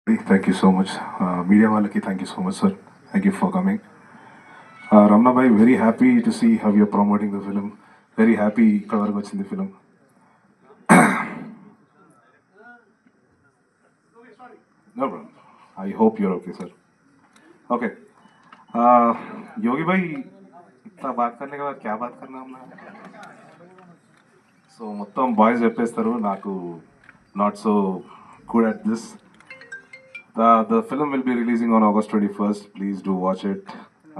Thank you so much. Media Walaki, thank you so much, sir. Thank you for coming. Ramna bhai, very happy to see how you're promoting the film. Very happy cover in the film. No problem. I hope you're okay, sir. Okay. योगी भाई इतना बात करने के बाद क्या बात करना हमने సో మొత్తం బాయ్స్ చెప్పేస్తారు నాకు not so good at this the film will be releasing on August 21st. Please do watch it.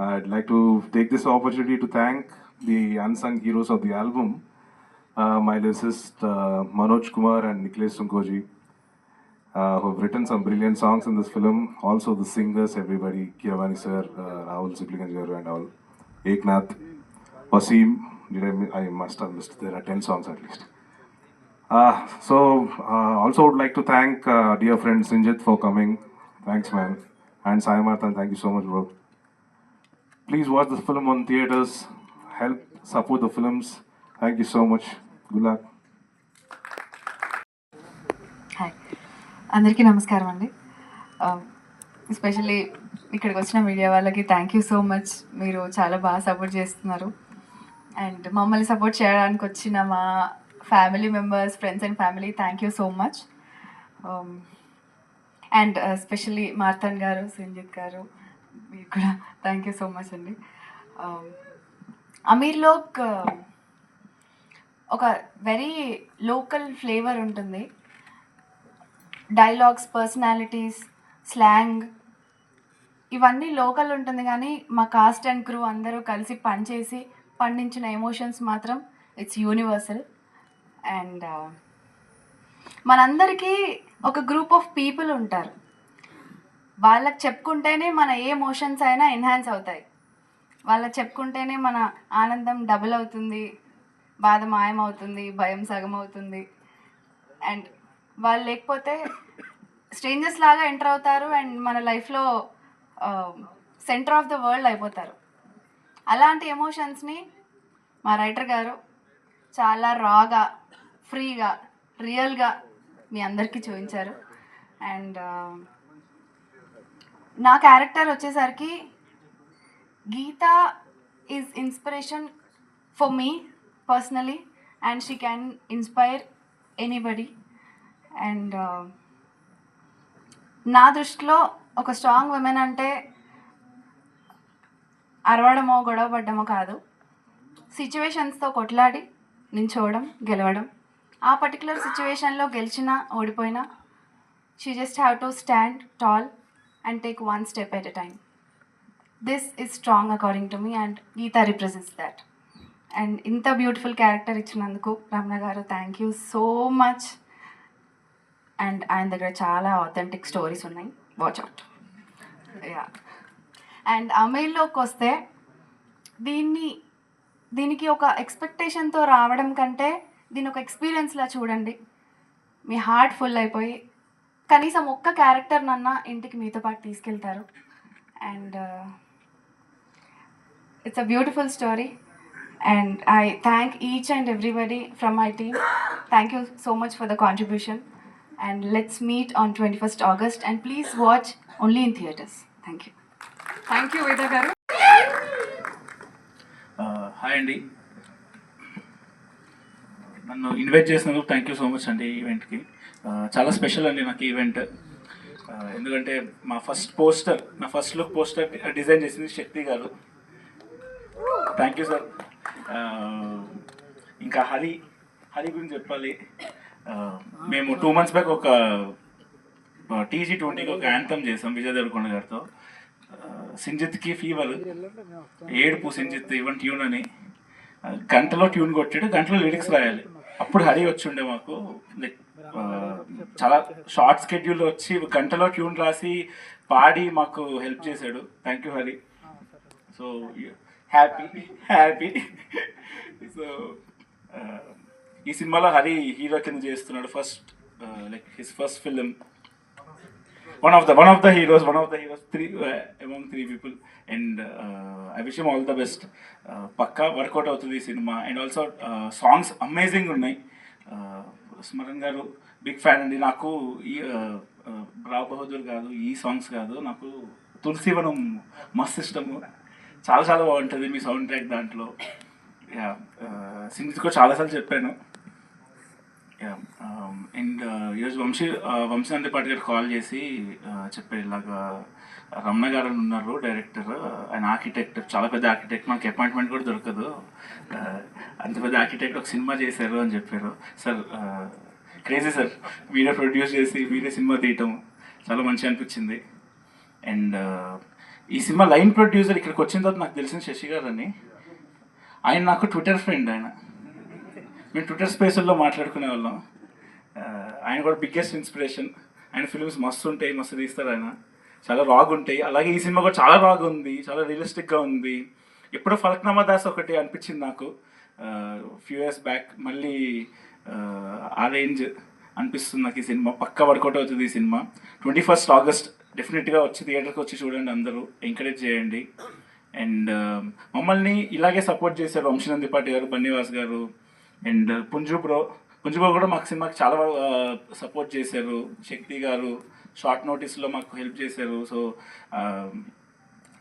I'd like to take this opportunity to thank the unsung heroes of the album, my lyricist Manoj Kumar and Niklesh Sunkoji, who have written some brilliant songs in this film. Also the singers, everybody, Kiravani sir, Rahul Sipliganj garu and all, Eknath, Wasim. I must have missed. There are 10 songs at least. Also would like to thank dear friend Sinjit for coming. Thanks, man. And Sai Marthan, thank you so much, bro. Please watch the film on theaters. Help support the films. Thank you so much. Good luck. Hi అందరికీ నమస్కారం అండి. Especially ఇక్కడికి వచ్చిన media వాళ్ళకి thank you so much. మీరు చాలా బాగా support చేస్తున్నారు. అండ్ మమ్మల్ని సపోర్ట్ చేయడానికి వచ్చిన మా family members, friends and family, thank you so much. And especially Marthan గారు, సంజిత్ గారు, మీకు కూడా థ్యాంక్ యూ సో మచ్ అండి. అమీర్లో ఒక వెరీ లోకల్ ఫ్లేవర్ ఉంటుంది. డైలాగ్స్, పర్సనాలిటీస్, స్లాంగ్ ఇవన్నీ లోకల్ ఉంటుంది, కానీ మా కాస్ట్ అండ్ క్రూ అందరూ కలిసి పనిచేసి పండించిన ఎమోషన్స్ మాత్రం ఇట్స్ యూనివర్సల్. అండ్ మనందరికీ ఒక గ్రూప్ ఆఫ్ పీపుల్ ఉంటారు. వాళ్ళకి చెప్పుకుంటేనే మన ఏ ఎమోషన్స్ అయినా ఎన్హాన్స్ అవుతాయి. వాళ్ళకి చెప్పుకుంటేనే మన ఆనందం డబుల్ అవుతుంది, బాధ మాయమవుతుంది, భయం సగం అవుతుంది. అండ్ వాళ్ళు లేకపోతే స్ట్రేంజర్స్ లాగా ఎంటర్ అవుతారు అండ్ మన లైఫ్లో సెంటర్ ఆఫ్ ద వరల్డ్ అయిపోతారు. అలాంటి ఎమోషన్స్ని మా రైటర్ గారు చాలా రాగా, ఫ్రీగా, రియల్గా మీ అందరికీ చూపించారు. అండ్ నా క్యారెక్టర్ వచ్చేసరికి Geetha is inspiration for me personally, and she can inspire anybody. And నా దృష్టిలో ఒక స్ట్రాంగ్ ఉమెన్ అంటే అరవడమో గొడవ పడ్డమో కాదు, సిచ్యువేషన్స్తో కొట్లాడి నించోవడం, గెలవడం. ఆ పర్టికులర్ సిచ్యువేషన్లో గెలిచినా ఓడిపోయినా she just have to stand tall and take one step at a time. This is strong according to me and Geeta represents that. And ఇంత బ్యూటిఫుల్ క్యారెక్టర్ ఇచ్చినందుకు Ramana garu thank you so much. And ఆయన దగ్గర చాలా authentic stories ఉన్నాయి, watch out. Yeah. And అమీర్లోకి వస్తే దీనికి ఒక ఎక్స్పెక్టేషన్తో రావడం కంటే దీని ఒక ఎక్స్పీరియన్స్లా చూడండి. మీ హార్ట్ ఫుల్ అయిపోయి కనీసం ఒక్క క్యారెక్టర్నన్నా ఇంటికి మీతో పాటు తీసుకెళ్తారు. And it's a beautiful story. And I thank each and everybody from my team. Thank you so much for the contribution. And let's meet on 21st August. And please watch only in theaters. Thank you. Thank you, Veda garu. Hi అండి, నన్ను invite చేసినందుకు thank you so much అండి. ఈవెంట్కి చాలా special అండి నాకు event. ఎందుకంటే నా ఫస్ట్ లుక్ పోస్టర్ డిజైన్ చేసింది శక్తి గారు. Thank you sir. ఇంకా హరి గురించి చెప్పాలి. మేము 2 months బ్యాక్ ఒక TG20కి ఒక యాంథమ్ చేసాం విజయ్ దేవరకొండ గారితో. సింజిత్కి ఫీవర్, ఏడుపు సింజిత్ ఈవెన్ ట్యూన్ అని గంటలో ట్యూన్ కొట్టాడు, గంటలో లిరిక్స్ రాయాలి. అప్పుడు హరి వచ్చి ఉండే మాకు, లైక్ చాలా షార్ట్ స్కెడ్యూల్లో వచ్చి గంటలో ట్యూన్ రాసి పాడి మాకు హెల్ప్ చేశాడు. Thank you Hari. So happy. So ఈ సినిమాలో హరి హీరో కింద చేస్తున్నాడు. Like his first film. one of the heroes, three among 3 people, and I wish him all the best. Pakka workout అవుతుంది ఈ cinema. And also songs amazing ఉన్నాయి. స్మరణ్ గారు big fan అండి. నాకు ఈ రావ్ బహదూర్ కాదు, ఈ సాంగ్స్ కాదు, నాకు తులసివనం మస్తు ఇష్టము. చాలా చాలా బాగుంటుంది మీ సౌండ్ ట్రాక్ దాంట్లో. యా, సింగిల్స్లో చాలాసార్లు చెప్పాను. యా, అండ్ ఈరోజు వంశీ పాటి గారు కాల్ చేసి చెప్పారు, ఇలాగా రమణ గారు అని ఉన్నారు డైరెక్టర్, ఆయన ఆర్కిటెక్ట్, చాలా పెద్ద ఆర్కిటెక్ట్, మనకి అపాయింట్మెంట్ కూడా దొరకదు, అంత పెద్ద ఆర్కిటెక్ట్ ఒక సినిమా చేశారు అని చెప్పారు. సార్ క్రేజీ సార్, మీరే ప్రొడ్యూస్ చేసి మీరే సినిమా తీయటం చాలా మంచిగా అనిపించింది. అండ్ ఈ సినిమా లైన్ ప్రొడ్యూసర్ ఇక్కడికి వచ్చిన తర్వాత నాకు తెలిసిన శశి గారు అని, ఆయన నాకు ట్విట్టర్ ఫ్రెండ్. మేము ట్విట్టర్ స్పేసుల్లో మాట్లాడుకునే వాళ్ళం. ఆయన కూడా బిగ్గెస్ట్ ఇన్స్పిరేషన్. ఆయన ఫిల్మ్స్ మస్తు ఉంటాయి, మస్తు తీస్తారు, ఆయన చాలా రాగ్ ఉంటాయి. అలాగే ఈ సినిమా కూడా చాలా రాగ్ ఉంది, చాలా రియలిస్టిక్గా ఉంది. ఎప్పుడో ఫలక్నామా దాస్ ఒకటి అనిపించింది నాకు ఫ్యూ ఇయర్స్ బ్యాక్, మళ్ళీ ఆ రేంజ్ అనిపిస్తుంది నాకు ఈ సినిమా. పక్కా వర్కౌట్ అవుతుంది ఈ సినిమా. 21 ఆగస్ట్ డెఫినెట్గా వచ్చి థియేటర్కి వచ్చి చూడండి, అందరూ ఎంకరేజ్ చేయండి. అండ్ మమ్మల్ని ఇలాగే సపోర్ట్ చేశారు వంశీ పాటి గారు, బన్నీవాస్ గారు, అండ్ పుంజు బ్రో కూడా మాకు సినిమాకి చాలా సపోర్ట్ చేశారు. శక్తి గారు షార్ట్ నోటీస్లో మాకు హెల్ప్ చేశారు. సో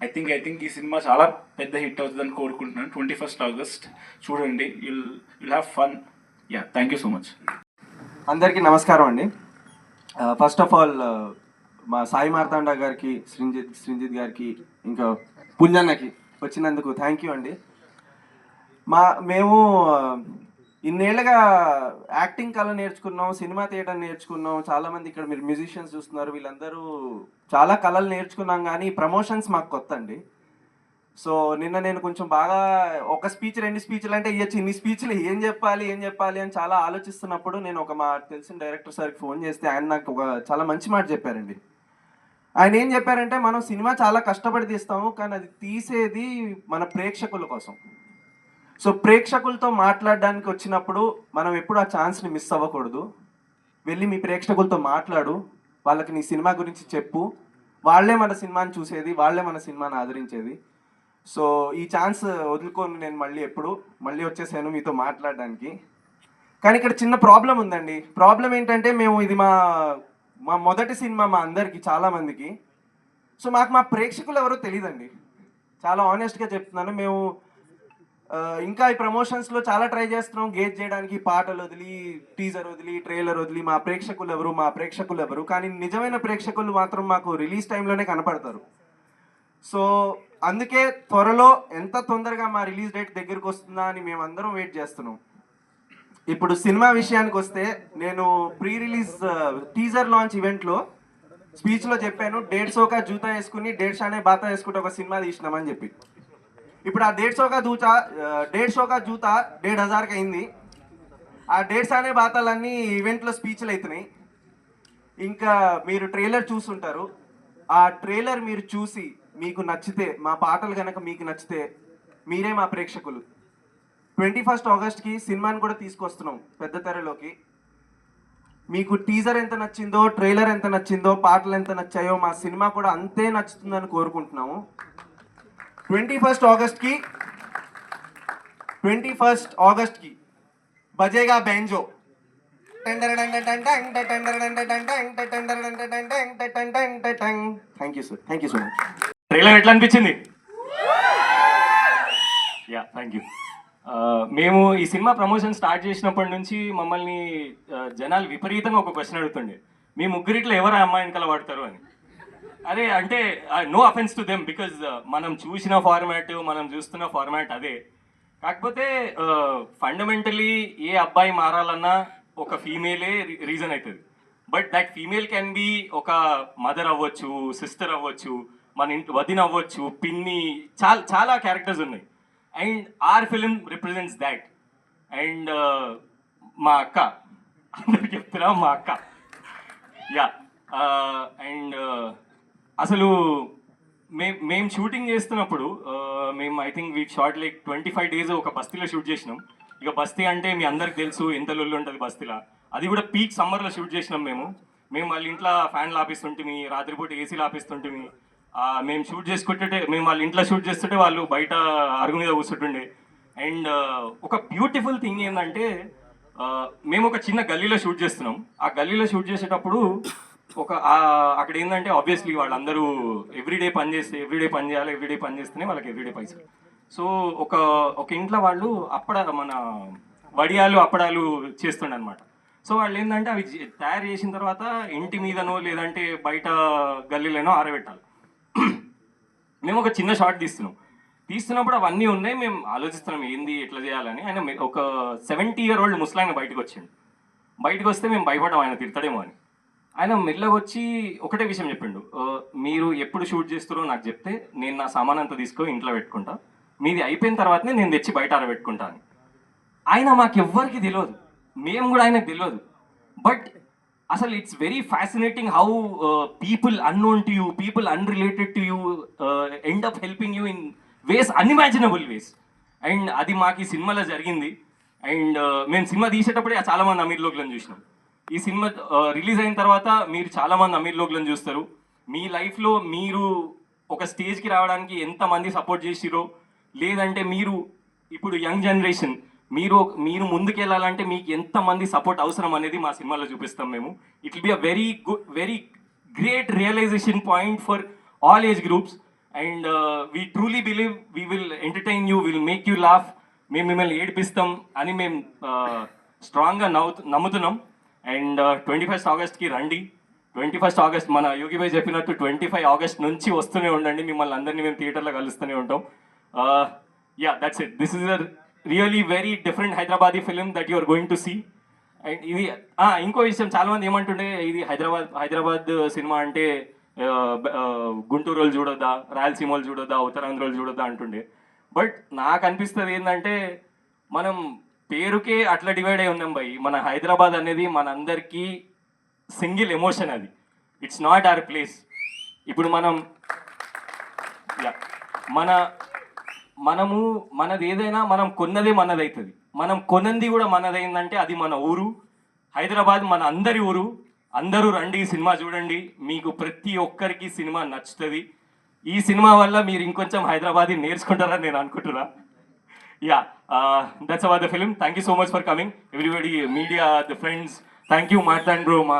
ఐ థింక్ ఈ సినిమా చాలా పెద్ద హిట్ అవుతుందని కోరుకుంటున్నాను. 21 ఆగస్ట్ చూడండి, you'll have fun. Yeah, thank you so much. అందరికీ నమస్కారం అండి. ఫస్ట్ ఆఫ్ ఆల్ మా సాయి మార్తాండ గారికి, శ్రీజిత్ గారికి, ఇంకా పుంజన్నకి వచ్చినందుకు థ్యాంక్ యూ అండి. మేము ఇన్నేళ్ళుగా యాక్టింగ్ కళ నేర్చుకున్నాం, సినిమా థియేటర్ నేర్చుకున్నాం. చాలామంది ఇక్కడ మీరు మ్యూజిషియన్స్ చూస్తున్నారు, వీళ్ళందరూ చాలా కళలు నేర్చుకున్నాం, కానీ ప్రమోషన్స్ మాకు కొత్త అండి. సో నిన్న నేను కొంచెం బాగా ఒక స్పీచ్ 2 స్పీచ్లు అంటే ఇవ్వచ్చు, ఇన్ని స్పీచ్లు ఏం చెప్పాలి అని చాలా ఆలోచిస్తున్నప్పుడు నేను మా తెలిసిన డైరెక్టర్ సార్కి ఫోన్ చేస్తే ఆయన నాకు చాలా మంచి మాట చెప్పారండి. ఆయన ఏం చెప్పారంటే, మనం సినిమా చాలా కష్టపడి తీస్తాము, కానీ అది తీసేది మన ప్రేక్షకుల కోసం. సో ప్రేక్షకులతో మాట్లాడడానికి వచ్చినప్పుడు మనం ఎప్పుడు ఆ ఛాన్స్ని మిస్ అవ్వకూడదు. వెళ్ళి మీ ప్రేక్షకులతో మాట్లాడు, వాళ్ళకి నీ సినిమా గురించి చెప్పు, వాళ్ళే మన సినిమాని చూసేది, వాళ్ళే మన సినిమాని ఆదరించేది. సో ఈ ఛాన్స్ వదులుకొని నేను మళ్ళీ వచ్చేసాను మీతో మాట్లాడడానికి. కానీ ఇక్కడ చిన్న ప్రాబ్లం ఉందండి. ప్రాబ్లం ఏంటంటే, ఇది మా మొదటి సినిమా మా అందరికి, చాలామందికి. సో మా ప్రేక్షకులు ఎవరో తెలియదండి, చాలా ఆనెస్ట్గా చెప్తున్నాను. మేము ఇంకా ఈ ప్రమోషన్స్లో చాలా ట్రై చేస్తున్నాం గేజ్ చేయడానికి, పాటలు వదిలి, టీజర్ వదిలి, ట్రైలర్ వదిలి మా ప్రేక్షకులు ఎవరు, కానీ నిజమైన ప్రేక్షకులు మాత్రం మాకు రిలీజ్ టైంలోనే కనపడతారు. సో అందుకే త్వరలో ఎంత తొందరగా మా రిలీజ్ డేట్ దగ్గరికి వస్తుందా అని మేమందరం వెయిట్ చేస్తున్నాం. ఇప్పుడు సినిమా విషయానికి వస్తే, నేను ప్రీ రిలీజ్ టీజర్ లాంచ్ ఈవెంట్లో స్పీచ్లో చెప్పాను, 150 का जूता వేసుకుని 150 ने बाता వేసుకుంటే ఒక సినిమా తీసినామని చెప్పి. ఇప్పుడు ఆ 150 का जूता 1,500 అయింది. ఆ 150 ने బాతాలన్నీ ఈవెంట్లో స్పీచ్లు అవుతున్నాయి. ఇంకా మీరు ట్రైలర్ చూసుంటారు. ఆ ట్రైలర్ మీరు చూసి మీకు నచ్చితే, మా పాటలు కనుక మీకు నచ్చితే, మీరే మా ప్రేక్షకులు. 21 ఆగస్ట్కి సినిమాని కూడా తీసుకొస్తున్నాం పెద్ద తెరలోకి. మీకు టీజర్ ఎంత నచ్చిందో, ట్రైలర్ ఎంత నచ్చిందో, పాటలు ఎంత నచ్చాయో, మా సినిమా కూడా అంతే నచ్చుతుందని కోరుకుంటున్నాము. 21 ఆగస్ట్కి Bajega Benjo. Thank you sir, thank you so much. Trailer ఎట్లా అనిపించింది? Yeah, thank you. మేము ఈ సినిమా ప్రమోషన్ స్టార్ట్ చేసినప్పటి నుంచి మమ్మల్ని జనాలు విపరీతంగా ఒక క్వశ్చన్ అడుగుతుండే, మీ ముగ్గురిట్లో ఎవరు అమ్మాయి వెనకాల పడతారు అని. అరే అంటే no offence to them, because మనం చూసిన ఫార్మాట్, మనం చూస్తున్న ఫార్మాట్ అదే. కాకపోతే ఫండమెంటలీ ఏ అబ్బాయి మారాలన్నా ఒక ఫీమేలే రీజన్ అవుతుంది. But that female can be ఒక మదర్ అవ్వచ్చు, సిస్టర్ అవ్వచ్చు, మన ఇంటి వదిన అవ్వచ్చు, పిన్ని, చాలా క్యారెక్టర్స్ ఉన్నాయి. And our film represents that. And మా అక్క, అందరికి చెప్తున్నా మా అక్క. యా, అండ్ అసలు మేము షూటింగ్ చేస్తున్నప్పుడు మేము I think we short like 25 days ఒక బస్తీలో షూట్ చేసినాం. ఇక బస్తీ అంటే మీ అందరికి తెలుసు ఎంత లొల్లు ఉంటుంది బస్తీలో. అది కూడా పీక్ సమ్మర్లో షూట్ చేసినాం మేము వాళ్ళ ఇంట్లో ఫ్యాన్లు ఆపిస్తుంటిమి, రాత్రిపూట ఏసీలు ఆపిస్తుంటిమి. మేము షూట్ చేసుకుంటుంటే, మేము వాళ్ళ ఇంట్లో షూట్ చేస్తుంటే వాళ్ళు బయట అరుగు మీద కూర్చుంటుండే. అండ్ ఒక బ్యూటిఫుల్ థింగ్ ఏంటంటే, మేము ఒక చిన్న గల్లీలో షూట్ చేస్తున్నాం. ఆ గల్లీలో షూట్ చేసేటప్పుడు అక్కడ ఏంటంటే ఆబ్వియస్లీ వాళ్ళందరూ ఎవ్రీడే పని చేయాలి, ఎవ్రీడే పని చేస్తేనే వాళ్ళకి ఎవ్రీడే పైసలు. సో ఒక ఇంట్లో వాళ్ళు మన వడియాలు అప్పడాలు చేస్తుండే అనమాట. సో వాళ్ళు ఏంటంటే అవి తయారు చేసిన తర్వాత ఇంటి మీదనో లేదంటే బయట గల్లీలోనో ఆరబెట్టాలి. మేము ఒక చిన్న షాట్ తీస్తున్నప్పుడు అవన్నీ ఉన్నాయి. మేము ఆలోచిస్తున్నాం ఏంది ఎట్లా చేయాలని. ఆయన ఒక 70-year-old ముసలాయన బయటకు వస్తే మేము భయపడ్డాం ఆయన తిడతాడేమో అని. ఆయన మెల్లగా వచ్చి ఒకటే విషయం చెప్పిండు, మీరు ఎప్పుడు షూట్ చేస్తారో నాకు చెప్తే నేను నా సామాన్ అంతా తీసుకొని ఇంట్లో పెట్టుకుంటా, మీది అయిపోయిన తర్వాతనే నేను తెచ్చి బయట ఆరబెట్టుకుంటా అని. ఆయన మాకెవ్వరికి తెలియదు, మేము కూడా ఆయనకు తెలియదు. బట్ అసలు it's very fascinating how people unknown to you, people unrelated to you end up helping you in ways, unimaginable ways. And అది మాకు ఈ సినిమాలో జరిగింది. అండ్ మేము సినిమా తీసేటప్పుడే చాలామంది అమీర్ లోక్లను చూసినాం. ఈ సినిమా రిలీజ్ అయిన తర్వాత మీరు చాలామంది అమీర్ లోక్లను చూస్తారు. మీ లైఫ్లో మీరు ఒక స్టేజ్కి రావడానికి ఎంతమంది సపోర్ట్ చేసిరో, లేదంటే మీరు ఇప్పుడు యంగ్ జనరేషన్ మీరు ముందుకెళ్ళాలంటే మీకు ఎంతమంది సపోర్ట్ అవసరం అనేది మా సినిమాలో చూపిస్తాం మేము. It will be a very great realisation point for all age groups. And we truly believe we will entertain you, will make you laugh. మేము మిమ్మల్ని ఏడిపిస్తాం అని మేము స్ట్రాంగ్గా నమ్ముతున్నాం. అండ్ 21st ఆగస్ట్కి రండి. 21st ఆగస్ట్ మన యోగి భాయ్ చెప్పినట్టు 25 ఆగస్ట్ నుంచి వస్తూనే ఉండండి. మిమ్మల్ని అందరినీ మేము థియేటర్లో కలుస్తూనే ఉంటాం. That's it. This is a really very different Hyderabadi film that you are going to see. And ఇది ఇంకో విషయం, చాలామంది ఏమంటుండే ఇది హైదరాబాద్ సినిమా అంటే గుంటూరు వాళ్ళు చూడొద్దా, రాయలసీమ వాళ్ళు చూడొద్దా, ఉత్తరాంధ్ర వాళ్ళు చూడొద్దా అంటుండే. బట్ నాకు అనిపిస్తుంది ఏంటంటే మనం పేరుకే అట్లా డివైడ్ అయి ఉన్నాం భయ్. మన హైదరాబాద్ అనేది మనందరికీ సింగిల్ ఎమోషన్, అది ఇట్స్ నాట్ అవర్ ప్లేస్. ఇప్పుడు మనది ఏదైనా మనం కొన్నదే మనదవుతుంది. మనం కొనంది కూడా మనదైందంటే అది మన ఊరు. హైదరాబాద్ మన అందరి ఊరు. అందరూ రండి, సినిమా చూడండి, మీకు ప్రతి ఒక్కరికి సినిమా నచ్చుతుంది. ఈ సినిమా వల్ల మీరు ఇంకొంచెం హైదరాబాదీ నేర్చుకుంటారని నేను అనుకుంటున్నా. That's about the film. Thank you so much for coming everybody, media, the friends. Thank you Marthand bro మా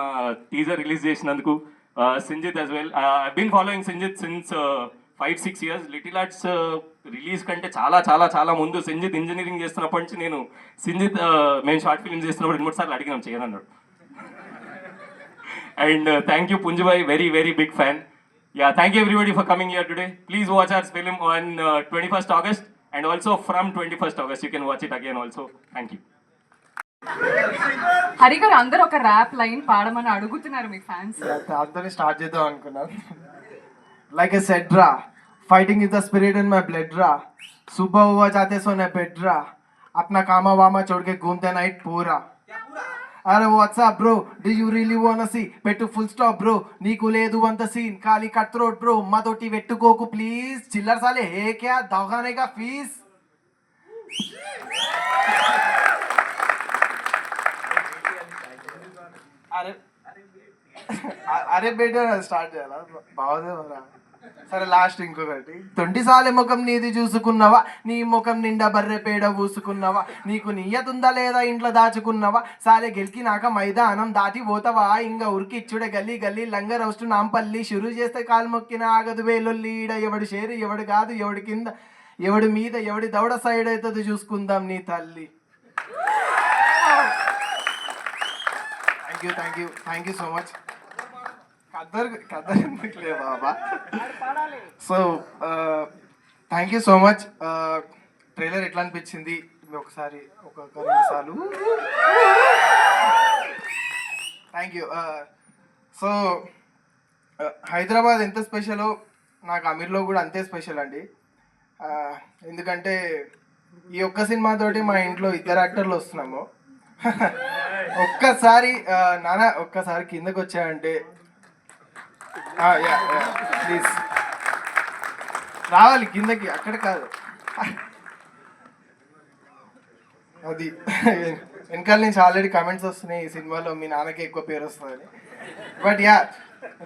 టీజర్ రిలీజ్ చేసినందుకు. Sinjith as well. I been following Sinjith since 5-6 years. Little arts release కంటే చాలా చాలా చాలా ముందు సింజిత్ ఇంజనీరింగ్ చేస్తున్నప్పటి నుంచి నేను మేము షార్ట్ ఫిల్మ్స్ చేస్తున్నప్పుడు 2-3 సార్లు అడిగినాం చేయనన్నాడు. అండ్ థ్యాంక్ యూ పుంజుబాయ్, very very big fan. Thank you everybody for coming here today. Please watch our film on 21st August and also from 21st August you can watch it again also. Thank you. Hari గారు అందరూ ఒక rap line పాడమని అడుగుతున్నారు మీ fans. దాంతోనే start చేద్దాం అనుకున్నాను. Like a said రా, fighting is the spirit in my blood రా, सुबह हुआ जाते सोने बेड रा, अपना कामा वामा छोड़ के घूमते नाइट पूरा. अरे what's up bro, do you really wanna see, పెట్టు ఫుల్ స్టాప్ బ్రో, నీకు లేదు అంత సీన్, ఖాళీ కట్ త్రోట్ బ్రో, మాతోటి పెట్టుకోకు ప్లీజ్, చిల్లర సాలే హే క్యా దవాఖానే కా ఫీస్. అరే బేట స్టార్ట్ చేయాలా, బాగుంది మరా. సరే లాస్ట్ ఇంకొకటి. 20 సార్లు ముఖం నీది చూసుకున్నావా, నీ ముఖం నిండా బర్రె పేడ పూసుకున్నావా, నీకు నియ్యతుందా లేదా ఇంట్లో దాచుకున్నావా, సాలే గెలికినాక మైదానం దాటి పోతావా, ఇంకా ఉరికి ఇచ్చుడే గల్లీ గల్లీ లంగ రోస్టు నాంపల్లి, షురు చేస్తే కాలు మొక్కిన ఆగదు వేలొల్లి, ఈడ ఎవడి షేరు ఎవడు కాదు ఎవడి కింద ఎవడి మీద ఎవడి దవడ సైడ్ అవుతుంది చూసుకుందాం నీ తల్లి. Thank you so much. కదర్ ఎందుకులే బాబా. So thank you so much. Trailer ఎట్లా అనిపించింది ఒకసారి ఒక 2 సార్లు. Thank you. సో హైదరాబాద్ ఎంత స్పెషలో నాకు అమీర్లో కూడా అంతే స్పెషల్ అండి. ఎందుకంటే ఈ ఒక్క సినిమాతోటి మా ఇంట్లో 2 యాక్టర్లు వస్తున్నాము. ఒక్కసారి నాన్న ఒక్కసారి కిందకు వచ్చాయంటే ప్లీజ్ రావాలి కిందకి, అక్కడ కాదు. అది వెనకాల నుంచి ఆల్రెడీ కమెంట్స్ వస్తున్నాయి ఈ సినిమాలో మీ నాన్నకి ఎక్కువ పేరు వస్తుందని. బట్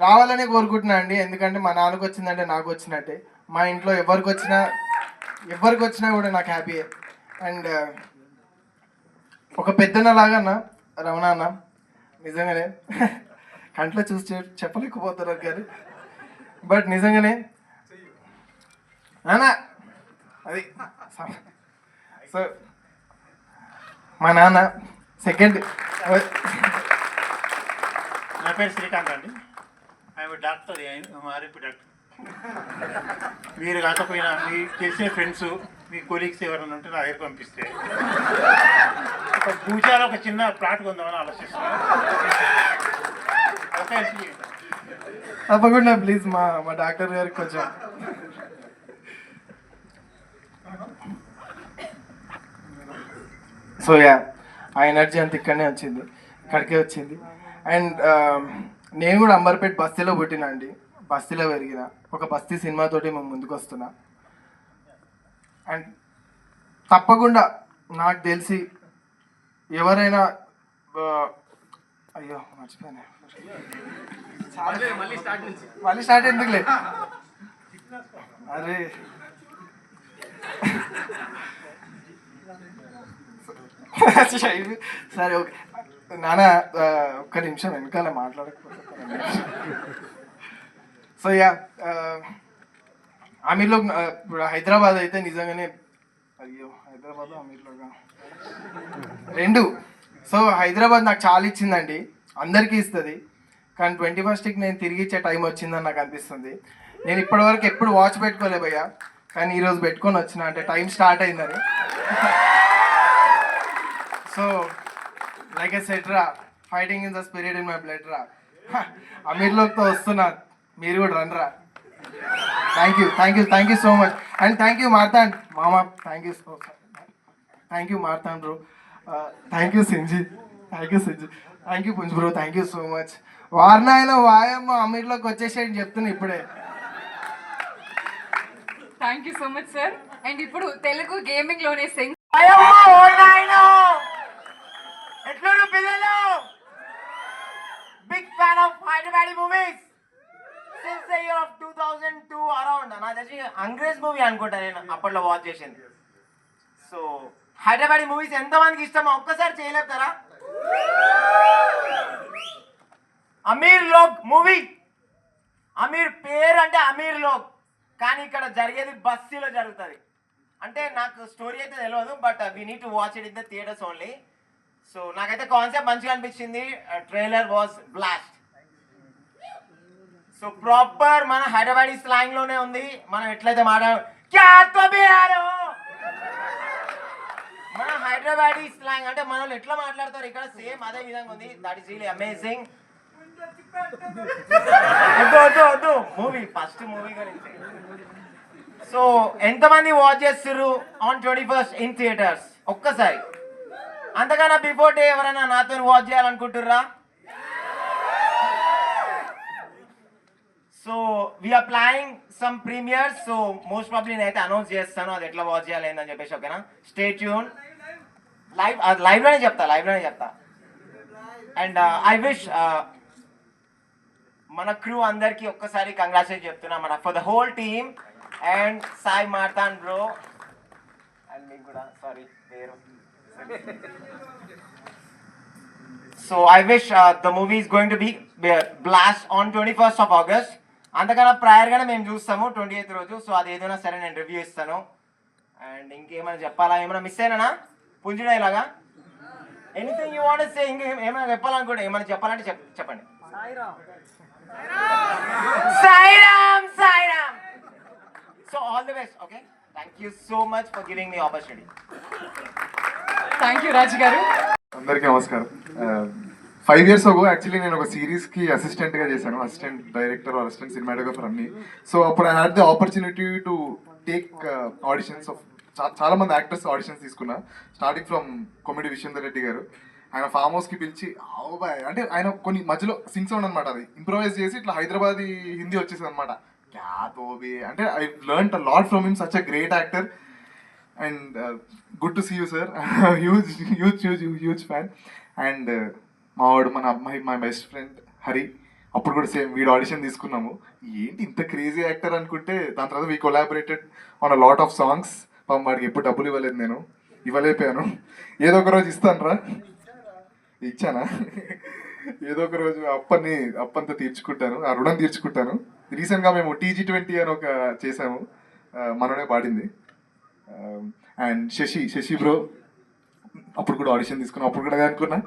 రావాలనే కోరుకుంటున్నా అండి. ఎందుకంటే మా నాన్నకు వచ్చిందంటే నాకు వచ్చినట్టే, మా ఇంట్లో ఎవరికి వచ్చినా కూడా నాకు హ్యాపీయే. అండ్ ఒక పెద్దన్నలాగా అన్న రమణ అన్న నిజంగానే కంట్లో చూసి చెప్పలేకపోతున్నారు కానీ బట్ నిజంగానే నాన్న అది సో మా నాన్న సెకండ్ నా పేరు శ్రీకాంత్ అండి. I'm doctor, RMP doctor. మీరు కాకపోయినా మీ తెలిసిన ఫ్రెండ్స్, మీ కొలీగ్స్ ఎవరైనా ఉంటే నా దగ్గర పంపిస్తే ఒక పూజాలో ఒక చిన్న ప్లాట్ కొందామని ఆలోచిస్తున్నాను. అలా help చేయండి. తప్పకుండా ప్లీజ్ మా డాక్టర్ గారికి కొంచెం సో యా ఆ ఎనర్జీ అంత ఇక్కడనే వచ్చింది, ఇక్కడికే వచ్చింది. అండ్ నేను కూడా అంబర్పేట్ బస్తీలో పుట్టినా అండి, బస్తీలో పెరిగిన. ఒక బస్తీ సినిమాతోటి మేము ముందుకు వస్తున్నా. అండ్ తప్పకుండా నాకు తెలిసి ఎవరైనా అయ్యో మర్చిపోయాను, మళ్ళీ స్టార్ట్ ఎందుకులే. అరే సరే ఓకే నాన్న, ఒక్క నిమిషం వెనకాల మాట్లాడకపోతే. సో యా అమీర్లో ఇప్పుడు హైదరాబాద్ అయితే నిజంగానే అయ్యో హైదరాబాద్ అమీర్లోగా రెండు. సో హైదరాబాద్ నాకు చాలా ఇచ్చిందండి, అందరికీ ఇస్తుంది. కానీ 21st నేను తిరిగి ఇచ్చే టైం వచ్చిందని నాకు అనిపిస్తుంది. నేను ఇప్పటివరకు ఎప్పుడు వాచ్ పెట్టుకోలే భయ్యా, కానీ ఈరోజు పెట్టుకొని వచ్చిన, అంటే టైం స్టార్ట్ అయిందని. సో లైక్ ఐ సెడ్ రా, fighting in the spirit in my blood రా. అమీర్లోక్తో వస్తున్నా, మీరు కూడా రండి రా. Thank you so much. And thank you Marthand మామ, thank you so much. Thank you Marthand bro, thank you Sinjith, thank you Punj bro, thank you so much. వారణాయన వాయమ్మ అమీర్లోకి వచ్చేసేయండి చెప్తున్నా ఇప్పుడే. Thank you so much sir. అండ్ ఇప్పుడు తెలుగు గేమింగ్ లోనే సింగ్ ఎట్లున్నారు పిల్లలు? Big fan of Hyderabadi movies since the year of 2002 around. నాకు తెలిసి అంగ్రేజ్ మూవీ అనుకుంటా నేను అప్పట్లో వాచ్ చేసింది. సో హైదరాబాదీ మూవీస్ ఎంతమందికి ఇష్టమో ఒక్కసారి చేయలేపుతారా? అమీర్ లోక్ మూవీ, అమీర్ పేరు అంటే అమీర్ లోక్, కానీ ఇక్కడ జరిగేది బస్తీలో జరుగుతుంది. అంటే నాకు స్టోరీ అయితే తెలియదు, but we need to watch it in the theatres only. So నాకైతే కాన్సెప్ట్ మంచిగా అనిపించింది. Trailer was blast. So proper మన హైదరాబాదీ స్లాంగ్ లోనే ఉంది. మనం ఎట్లయితే మన హైదరాబాదీ స్లాంగ్ అంటే మన వాళ్ళు ఎట్లా మాట్లాడతారు ఇక్కడ సేమ్ అదే విధంగా ఉంది. That is really amazing. వద్దు మూవీ, ఫస్ట్ మూవీ గురించి. సో ఎంతమంది వాచ్ చేస్తారు ఆన్ 21st ఇన్ థియేటర్స్? ఒక్కసారి. అంతకన్నా బిఫోర్ డే ఎవరైనా నాతో వాచ్ చేయాలనుకుంటుర్రా? So we're planning some premieres. So most probably నేనైతే అనౌన్స్ చేస్తాను అది ఎట్లా వాచ్ చేయాలి అని చెప్పేసి. ఓకేనా? Stay tune. లైవ్లోనే చెప్తా. అండ్ ఐ విష్ మన క్రూ అందరికి ఒక్కసారి కంగ్రాచులేట్ చెప్తున్నా, మన for the whole team. And Sai Marthand bro, and మీకు కూడా సారీ పేరు. So I wish the movie is going to be blast on 21st of August. అంతకన్నా ప్రయర్గానే మేము చూస్తాము 28th రోజు. సో అది ఏదైనా సరే నేను రివ్యూ ఇస్తాను. అండ్ ఇంకేమైనా చెప్పాలా? ఏమైనా మిస్ అయినా పుంజుడా ఇలాగా? Anything you want to say? ఇంకేమైనా చెప్పాలనుకుంటే, ఏమైనా చెప్పాలంటే చెప్పండి. Sairam. So all the best. Okay, thank you so much for giving me opportunity. Thank you Raju garu. అందరికీ నమస్కారం. 5 years ago యాక్చువల్లీ నేను ఒక సిరీస్కి అసిస్టెంట్గా చేశాను, అసిస్టెంట్ డైరెక్టర్, అసిస్టెంట్ సినిమాటోగ్రఫర్ అన్ని. సో అప్పుడు I had the opportunity to take auditions of చాలా మంది యాక్టర్స్ ఆడిషన్స్ తీసుకున్నా. స్టార్టింగ్ ఫ్రమ్ కొమిడి విశ్వేందర్ రెడ్డి గారు, ఆయన ఫామ్ హౌస్కి పిలిచి బాయ్ అంటే ఆయన కొన్ని మధ్యలో సింగ్ సౌండ్ అనమాట, అది ఇంప్రూవైజ్ చేసి ఇట్లా హైదరాబాదీ హిందీ వచ్చేసింది అనమాట. క్యా తోబి అంటే I learned a lot from him, such a great actor. And good to see you sir, huge fan. And మావాడు మన అమ్మాయి, మై బెస్ట్ ఫ్రెండ్ హరి, అప్పుడు కూడా సేమ్ వీడు ఆడిషన్ తీసుకున్నాము. ఏంటి ఇంత క్రేజీ యాక్టర్ అనుకుంటే దాని తర్వాత we collaborated on a lot of songs. పాపం వాడికి ఎప్పుడు డబ్బులు ఇవ్వలేదు నేను. ఇవ్వలేకపోయాను. ఏదో ఒక రోజు ఇస్తాను రా. ఇచ్చానా? ఏదో ఒక రోజు అప్పంతా తీర్చుకుంటాను, ఆ రుణం తీర్చుకుంటాను. రీసెంట్గా మేము TG20 అని ఒక చేసాము, మనోడే పాడింది. అండ్ శశి బ్రో అప్పుడు కూడా ఆడిషన్ తీసుకున్నాం. అప్పుడు కూడా అనుకున్నా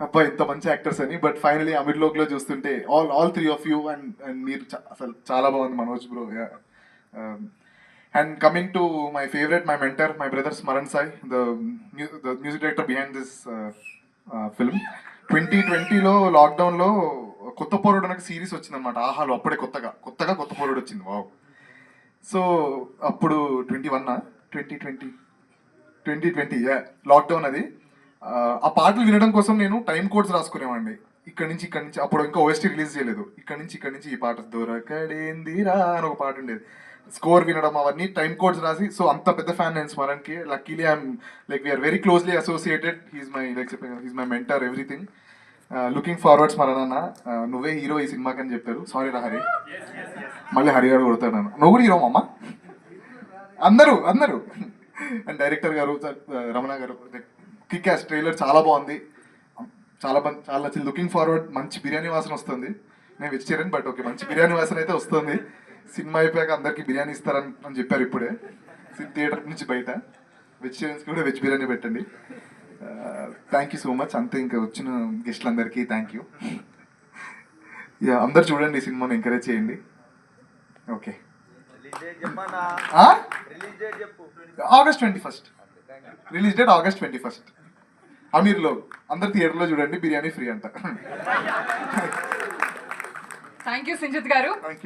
అబ్బా ఇంత మంచి యాక్టర్స్ అని. బట్ ఫైనలీ అమీర్లోక్లో చూస్తుంటే ఆల్ 3 of you అండ్ మీరు అసలు చాలా బాగుంది Manoj bro. And coming to my favourite, my mentor, my brother Smaran Sai, the music director behind this film. 2020లో లాక్డౌన్లో కొత్త పోరుడు అనే సిరీస్ వచ్చిందనమాట ఆహాలో. అప్పుడే కొత్తగా కొత్త పోరుడు వచ్చింది. వావ్. సో అప్పుడు 2020 లాక్డౌన్ అది. ఆ పాటలు వినడం కోసం నేను టైం కోడ్స్ రాసుకునేవాడిని. ఇక్కడ నుంచి అప్పుడు ఇంకా OST రిలీజ్ చేయలేదు. ఇక్కడ నుంచి ఈ పాట దొరకడేందిరా అని ఒక పాట ఉండేది. స్కోర్ వినడం అవన్నీ టైం కోడ్స్ రాసి. సో అంత పెద్ద ఫ్యాన్ నేను స్మరణ్కి. Luckily I'm like we're very closely associated. He's my mentor, everything. Looking forward Smaran అన్న, నువ్వే హీరో ఈ సినిమాకి అని చెప్పారు. సారీ రా హరి, మళ్ళీ హరిగాడు కొడతాడు నన్ను. నువ్వు కూడా హీరో అమ్మ, అందరూ. అండ్ డైరెక్టర్ గారు రమణ గారు, కిక్ యాస్ ట్రైలర్ చాలా బాగుంది, చాలా నచ్చింది. Looking forward. మంచి బిర్యానీ వాసన వస్తుంది. నేను వెజిటేరియన్ బట్ ఓకే, మంచి బిర్యానీ వాసన అయితే వస్తుంది. సినిమా అయిపోయాక అందరికీ బిర్యానీ ఇస్తారని చెప్పారు ఇప్పుడే థియేటర్ నుంచి బయట. వెజిటేరియన్స్కి కూడా వెజ్ బిర్యానీ పెట్టండి. Thank you so much. అంతే, ఇంకా వచ్చిన గెస్ట్లందరికీ థ్యాంక్ యూ. అందరు చూడండి, ఈ సినిమాని ఎంకరేజ్ చేయండి. Okay, August 21st release date. August 21st అమీర్లో. అందరు థియేటర్లో చూడండి, బిర్యానీ ఫ్రీ అంట. థ్యాంక్ యూ సింజిత్ గారు. Thank you.